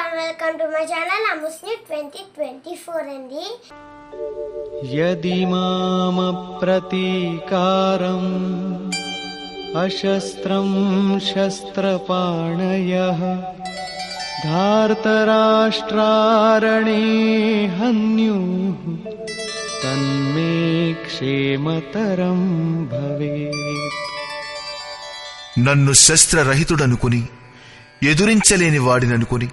and welcome to my channel Amusni 2024 అండి. యది మామ ప్రతీకారం అశస్త్రం శస్త్రపాణయః ధార్తరాష్ట్రారణే హన్యుః తన్మే క్షేమతరం భవేత్. నన్ను శస్త్రరహితుడనుకుని ఎదురించలేని వాడిననుకుని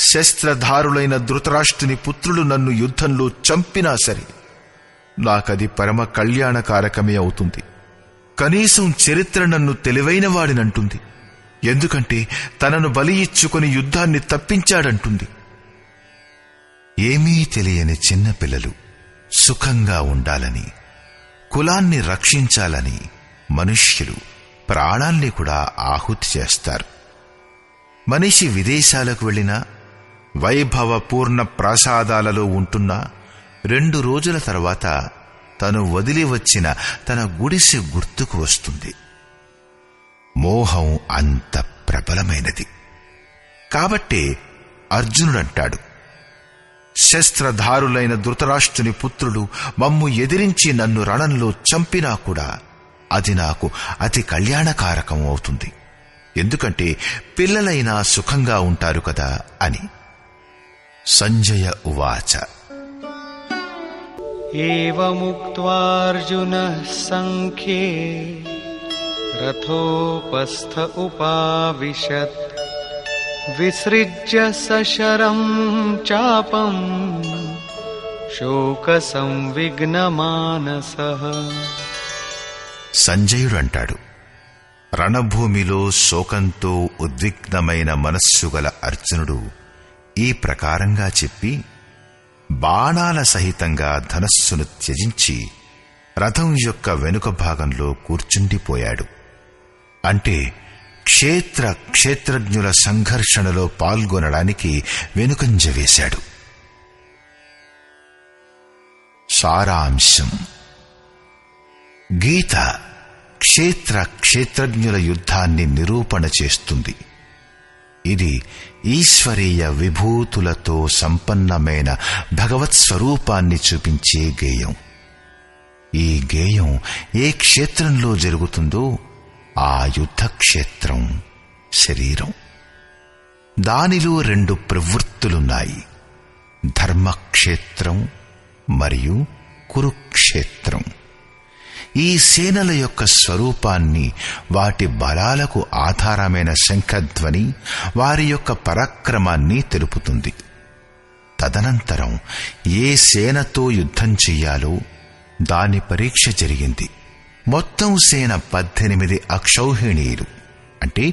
శస్త్రధారులైన ధృతరాష్ట్రుని పుత్రులు నన్ను యుద్ధంలో చంపినా సరే నాకది పరమ కళ్యాణకారకమే అవుతుంది. కనీసం చరిత్ర నన్ను తెలివైన వాడినంటుంది. ఎందుకంటే తనను బలి ఇచ్చుకుని యుద్ధాన్ని తప్పించాడంటుంది. ఏమీ తెలియని చిన్నపిల్లలు సుఖంగా ఉండాలని, కులాన్ని రక్షించాలని మనుష్యులు ప్రాణాల్ని కూడా ఆహుతి చేస్తారు. మనిషి విదేశాలకు వెళ్లినా, వైభవపూర్ణ ప్రాసాదాలలో ఉంటున్నా 2 రోజుల తర్వాత తను వదిలి వచ్చిన తన గుడిసె గుర్తుకు వస్తుంది. మోహం అంత ప్రబలమైనది. కాబట్టే అర్జునుడంటాడు, శస్త్రధారులైన ధృతరాష్ట్రుని పుత్రులు మమ్ము ఎదిరించి నన్ను రణంలో చంపినా కూడా అది నాకు అతి కళ్యాణకారకం అవుతుంది. ఎందుకంటే పిల్లలైనా సుఖంగా ఉంటారు కదా అని. సంజయ ఉవాచ. ఏవముక్త్వార్జునః సంఖ్యే రథోపస్థ ఉపావిశత్ విసృజ్య సశరం చాపం శోక సంవిఘ్నమానసః. సంజయుడంటాడు, రణభూమిలో శోకంతో ఉద్విగ్నమైన మనస్సు గల అర్జునుడు ఈ ప్రకారంగా చెప్పి బాణాల సహితంగా ధనస్సును త్యజించి రథం యొక్క వెనుక భాగంలో కూర్చుండిపోయాడు. అంటే క్షేత్రజ్ఞుల సంఘర్షణలో పాల్గొనడానికి వెనుకంజ వేశాడు. సారాంశం: గీత క్షేత్రజ్ఞుల యుద్ధాన్ని నిరూపణ చేస్తుంది. ఇది ఈశ్వరీయ విభూతులతో సంపన్నమైన భగవత్ స్వరూపాన్ని చూపించే గేయం. ఈ గేయం ఏ క్షేత్రంలో జరుగుతుందో ఆ యుద్ధ క్షేత్రం శరీరం. దానిలో 2 ప్రవృత్తులున్నాయి: ధర్మక్షేత్రం మరియు కురుక్షేత్రం. ఈ సేనల యొక్క స్వరూపాన్ని, వాటి బలాలకు ఆధారమైన శంఖధ్వని వారి యొక్క పరాక్రమాన్ని తెలుపుతుంది. తదనంతరం ఏ సేనతో యుద్ధం చెయ్యాలో దాని పరీక్ష జరిగింది. మొత్తం సేన 18 అక్షౌహిణీలు, అంటే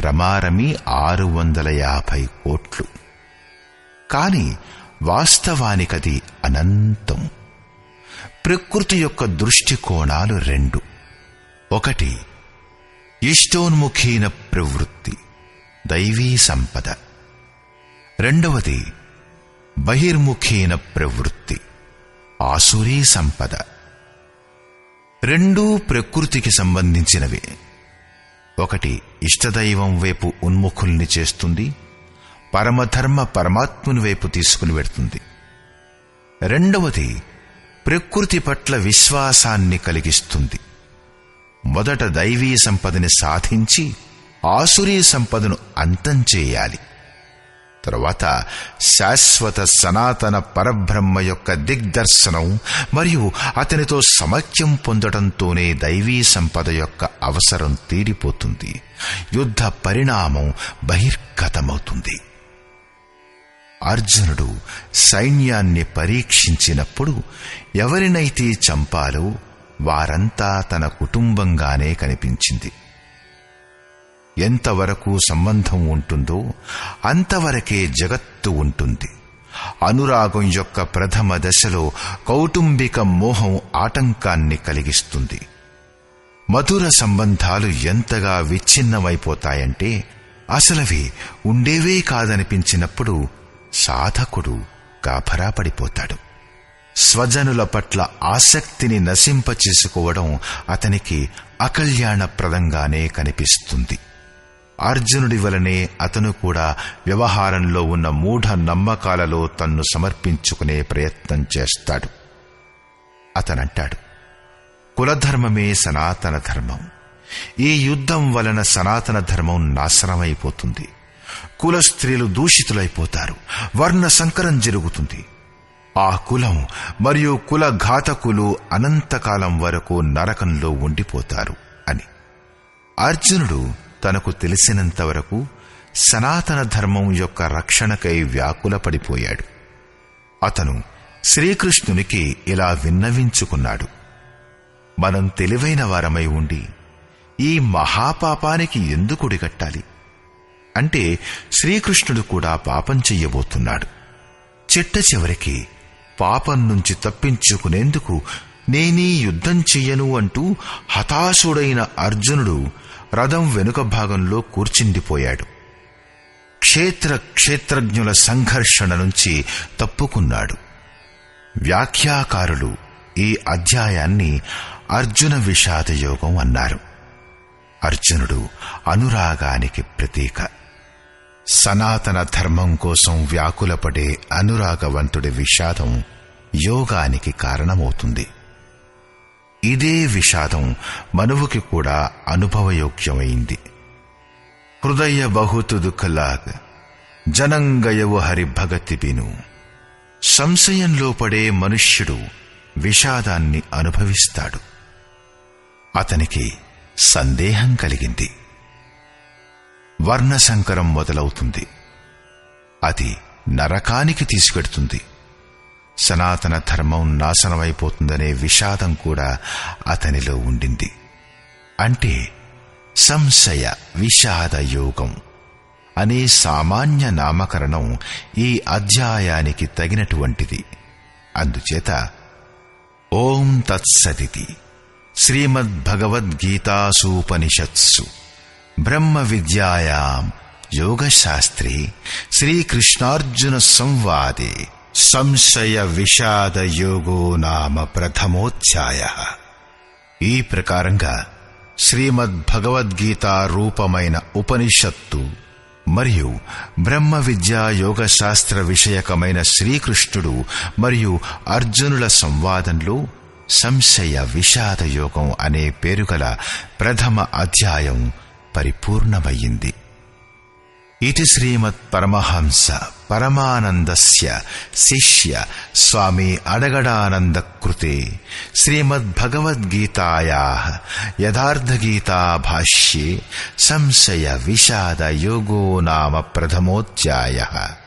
రమారమి 650 కోట్లు. కాని వాస్తవానికది అనంతం. ప్రకృతి యొక్క దృష్టికోణాలు 2. ఒకటి ఇష్టోన్ముఖీన ప్రవృత్తి, దైవీ సంపద. రెండవది బహిర్ముఖీన ప్రవృత్తి, ఆసురీ సంపద. 2 ప్రకృతికి సంబంధించినవే. ఒకటి ఇష్టదైవం వైపు ఉన్ముఖుల్ని చేస్తుంది, పరమధర్మ పరమాత్ముని వైపు తీసుకుని వెడుతుంది. రెండవది ప్రకృతి పట్ల విశ్వాసాన్ని కలిగిస్తుంది. మొదట దైవీ సంపదని సాధించి ఆసురీ సంపదను అంతం చేయాలి. తరువాత శాశ్వత సనాతన పరబ్రహ్మ యొక్క దిగ్దర్శనం మరియు అతనితో సమైక్యం పొందడంతోనే దైవీ సంపద యొక్క అవసరం తీరిపోతుంది. యుద్ధ పరిణామం బహిర్గతమవుతుంది. అర్జునుడు సైన్యాన్ని పరీక్షించినప్పుడు ఎవరినైతే చంపాలో వారంతా తన కుటుంబంగానే కనిపించింది. ఎంతవరకు సంబంధం ఉంటుందో అంతవరకే జగత్తు ఉంటుంది. అనురాగం యొక్క ప్రథమ దశలో కౌటుంబిక మోహం ఆటంకాన్ని కలిగిస్తుంది. మధుర సంబంధాలు ఎంతగా విచ్ఛిన్నమైపోతాయంటే అసలవి ఉండేవే కాదనిపించినప్పుడు సాధకుడు గాభరా పడిపోతాడు. స్వజనుల పట్ల ఆసక్తిని నశింపచేసుకోవడం అతనికి అకల్యాణప్రదంగానే కనిపిస్తుంది. అర్జునుడి వలనే అతను కూడా వ్యవహారంలో ఉన్న మూఢ నమ్మకాలలో తన్ను సమర్పించుకునే ప్రయత్నం చేస్తాడు. అతనంటాడు, కులధర్మమే సనాతన ధర్మం. ఈ యుద్ధం వలన సనాతన ధర్మం నాశనమైపోతుంది. కుల స్త్రీలు దూషితులైపోతారు. వర్ణ సంకరం జరుగుతుంది. ఆ కులం మరియు కుల ఘాతకులు అనంతకాలం వరకు నరకంలో ఉండిపోతారు అని. అర్జునుడు తనకు తెలిసినంత వరకు సనాతన ధర్మం యొక్క రక్షణకై వ్యాకులపడిపోయాడు. అతను శ్రీకృష్ణునికి ఇలా విన్నవించుకున్నాడు, మనం తెలివైన వారమై ఉండి ఈ మహాపాపానికి ఎందుకు ఒడిగట్టాలి? అంటే శ్రీకృష్ణుడు కూడా పాపం చెయ్యబోతున్నాడు. చిట్ట చివరికి పాపం నుంచి తప్పించుకునేందుకు నేనీ యుద్ధం చెయ్యను అంటూ హతాశుడైన అర్జునుడు రథం వెనుక భాగంలో కూర్చుండిపోయాడు. క్షేత్రజ్ఞుల సంఘర్షణ నుంచి తప్పుకున్నాడు. వ్యాఖ్యాకారులు ఈ అధ్యాయాన్ని అర్జున విషాదయోగం అన్నారు. అర్జునుడు అనురాగానికి ప్రతీక. సనాతన ధర్మం కోసం వ్యాకులపడే అనురాగవంతుడి విషాదం యోగానికి కారణమవుతుంది. ఇదే విషాదం మనువుకి కూడా అనుభవయోగ్యమైంది. హృదయ బహుతు దుఃఖలాగ్ జనంగయవు హరి భగతి బిను. సంశయంలో పడే మనుష్యుడు విషాదాన్ని అనుభవిస్తాడు. అతనికి సందేహం కలిగింది. వర్ణసంకరం మొదలవుతుంది. అది నరకానికి తీసుకెడుతుంది. సనాతన ధర్మం నాశనమైపోతుందనే విషాదం కూడా అతనిలో ఉండింది. అంటే సంశయ విషాద యోగం అనే సామాన్య నామకరణం ఈ అధ్యాయానికి తగినటువంటిది. అందుచేత ఓం తత్సదితి శ్రీమద్భగవద్గీతాసూపనిషత్సు బ్రహ్మ విద్యాయాం యోగశాస్త్రే శ్రీకృష్ణార్జున సంవాదే సంశయ విషాద యోగో నామ ప్రథమోధ్యాయః. ఈ ప్రకారంగా శ్రీమద్భగవద్గీత రూపమైన ఉపనిషత్తు మరియు బ్రహ్మ విద్యా యోగశాస్త్ర విషయకమైన శ్రీకృష్ణుడు మరియు అర్జునుల సంవాదంలో సంశయ విషాద యోగం అనే పేరుగల ప్రథమ అధ్యాయం పరిపూర్ణమయ్యింది. ఇది శ్రీమత్ పరమహంస పరమానందస్య శిష్య స్వామి అడగడానంద కృతే శ్రీమద్భగవద్గీతాయాః యథార్థగీతా భాష్యే సంశయ విషాద యోగో నామ ప్రథమోధ్యాయః.